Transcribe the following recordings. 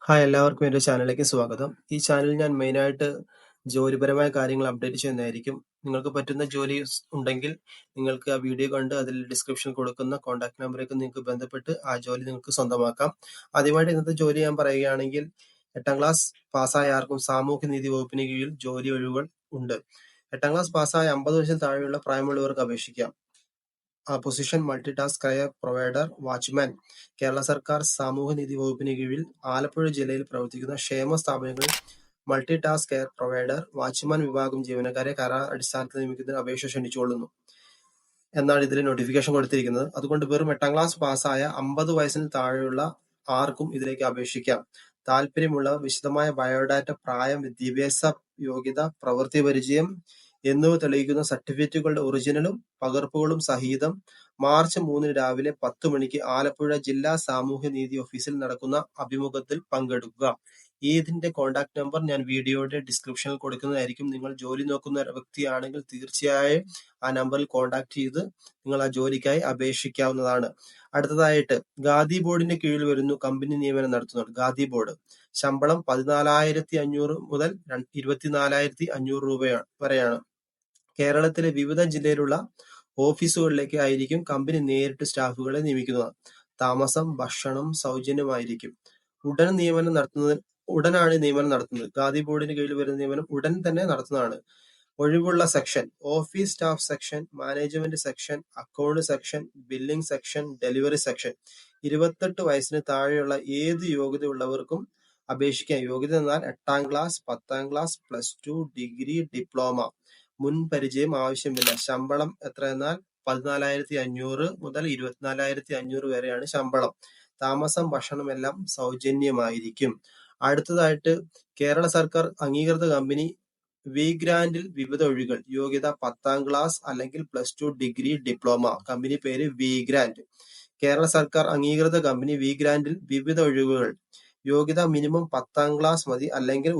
Hi, എല്ലാവർക്കും എൻ്റെ ചാനലിലേക്ക് സ്വാഗതം. ഈ ചാനലിൽ ഞാൻ മെയിനായിട്ട് ജോലിപരമായ കാര്യങ്ങൾ അപ്ഡേറ്റ് ചെയ്യുന്നതായിരിക്കും. നിങ്ങൾക്ക് പറ്റുന്ന ജോലി ഉണ്ടെങ്കിൽ നിങ്ങൾക്ക് ആ വീഡിയോ കണ്ട് അതിൽ ഡിസ്ക്രിപ്ഷനിൽ കൊടുക്കുന്ന കോൺടാക്ട് നമ്പറിലേക്ക് നിങ്ങൾക്ക് ബന്ധപ്പെട്ട് ആ ജോലി നിങ്ങൾക്ക് സ്വന്തമാക്കാം. ആദ്യമായിട്ട് ഇന്നത്തെ ജോലി ഞാൻ പറയുകയാണെങ്കിൽ 8ാം ക്ലാസ് പാസ്സായ ആർക്കും സാമൂഹ്യനീതി വകുപ്പിന് കീഴിൽ ജോലി ഒഴിവുകൾ ഉണ്ട്. 8ാം ക്ലാസ് പാസ്സായ 50 വയസ്സിൽ താഴെയുള്ള പ്രായമുള്ളവർക്ക് അപേക്ഷിക്കാം. Position multi task care provider watchman. Kerala സർക്കാർ സാമൂഹ്യനീതി വകുപ്പിന് കീഴിൽ ആലപ്പുഴ ജില്ലയിൽ പ്രവർത്തിക്കുന്ന ക്ഷേമ സ്ഥാപനങ്ങളിൽ multi task care provider watchman വിഭാഗം ജീവനക്കാരെ കരാർ അടിസ്ഥാനത്തിൽ നിയമിക്കുന്നതിന് അപേക്ഷ ക്ഷണിച്ചുകൊള്ളുന്നു എന്നാണ് ഇതിൽ നോട്ടിഫിക്കേഷൻ കൊടുത്തിരിക്കുന്നത്. അതുകൊണ്ട് വെറും 8ാം ക്ലാസ് പാസ്സായ 50 വയസ്സിന് താഴെയുള്ള ആർക്കും ഇതിലേക്ക് അപേക്ഷിക്കാം. താല്പര്യമുള്ളവർ വിശദമായ ബയോഡാറ്റ, പ്രായം, വിദ്യാഭ്യാസ യോഗ്യത, പ്രവൃത്തി പരിചയം എന്നിവ തെളിയിക്കുന്ന സർട്ടിഫിക്കറ്റുകളുടെ ഒറിജിനലും പകർപ്പുകളും സഹിതം മാർച്ച് 3 രാവിലെ 10 മണിക്ക് ആലപ്പുഴ ജില്ലാ സാമൂഹ്യനീതി ഓഫീസിൽ നടക്കുന്ന അഭിമുഖത്തിൽ പങ്കെടുക്കുക. ഇതിന്റെ കോൺടാക്ട് നമ്പർ ഞാൻ വീഡിയോയുടെ ഡിസ്ക്രിപ്ഷനിൽ കൊടുക്കുന്നതായിരിക്കും. നിങ്ങൾ ജോലി നോക്കുന്ന ഒരു വ്യക്തിയാണെങ്കിൽ തീർച്ചയായും ആ നമ്പറിൽ കോൺടാക്ട് ചെയ്ത് നിങ്ങൾ ആ ജോലിക്കായി അപേക്ഷിക്കാവുന്നതാണ്. അടുത്തതായിട്ട് ഖാദി ബോർഡിന്റെ കീഴിൽ വരുന്നു കമ്പനി നിയമനം നടത്തുന്നത്. ഖാദി ബോർഡ് ശമ്പളം 14,500 മുതൽ 24,500 രൂപ വരെയാണ്. കേരളത്തിലെ വിവിധ ജില്ലയിലുള്ള ഓഫീസുകളിലേക്ക് ആയിരിക്കും കമ്പനി നേരിട്ട് സ്റ്റാഫുകളെ നിയമിക്കുന്നത്. താമസം, ഭക്ഷണം സൗജന്യമായിരിക്കും. ഉടനാണ് നിയമനം നടത്തുന്നത്. ഖാദി ബോർഡിന് കീഴിൽ വരുന്ന നിയമനം ഉടൻ തന്നെ നടത്തുന്നതാണ്. ഒഴിവുള്ള section: office staff section, management section, account section, billing section, delivery section. 28 വയസ്സിന് താഴെയുള്ള ഏത് യോഗ്യതയുള്ളവർക്കും അപേക്ഷിക്കാം. യോഗ്യത എന്നാൽ 8ാം ക്ലാസ്, 10ാം ക്ലാസ്, +2, ഡിഗ്രി, ഡിപ്ലോമ. മുൻ പരിചയം ആവശ്യമില്ല. ശമ്പളം എത്ര എന്നാൽ 14,500 മുതൽ 24,500 വരെയാണ് ശമ്പളം. താമസം, ഭക്ഷണം എല്ലാം സൗജന്യമായിരിക്കും. അടുത്തതായിട്ട് കേരള സർക്കാർ അംഗീകൃത കമ്പനി വി ഗ്രാൻഡിൽ വിവിധ ഒഴിവുകൾ. യോഗ്യത 10ാം ക്ലാസ് അല്ലെങ്കിൽ +2, ഡിഗ്രി, ഡിപ്ലോമ. കമ്പനി പേര് വി ഗ്രാൻഡ്. കേരള സർക്കാർ അംഗീകൃത കമ്പനി വി ഗ്രാൻഡിൽ വിവിധ ഒഴിവുകൾ. യോഗ്യത മിനിമം 10ാം ക്ലാസ് മതി, അല്ലെങ്കിൽ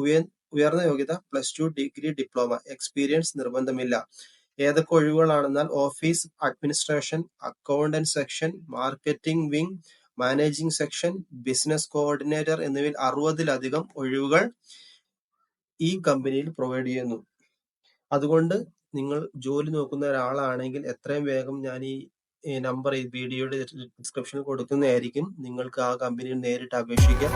ഉയർന്ന യോഗ്യത +2, ഡിഗ്രി, ഡിപ്ലോമ. എക്സ്പീരിയൻസ് നിർബന്ധമില്ല. ഏതൊക്കെ ഒഴിവുകളാണെന്നാൽ office administration, accountant section, marketing wing, managing section, business coordinator എന്നിവയിൽ 60-ലധികം ഒഴിവുകൾ ഈ കമ്പനിയിൽ പ്രൊവൈഡ് ചെയ്യുന്നു. അതുകൊണ്ട് നിങ്ങൾ ജോലി നോക്കുന്ന ഒരാളാണെങ്കിൽ എത്രയും വേഗം ഞാൻ ഈ നമ്പർ ഈ വീഡിയോയുടെ ഡിസ്ക്രിപ്ഷനിൽ കൊടുക്കുന്നതായിരിക്കും. നിങ്ങൾക്ക് ആ കമ്പനിയിൽ നേരിട്ട് അപേക്ഷിക്കാം.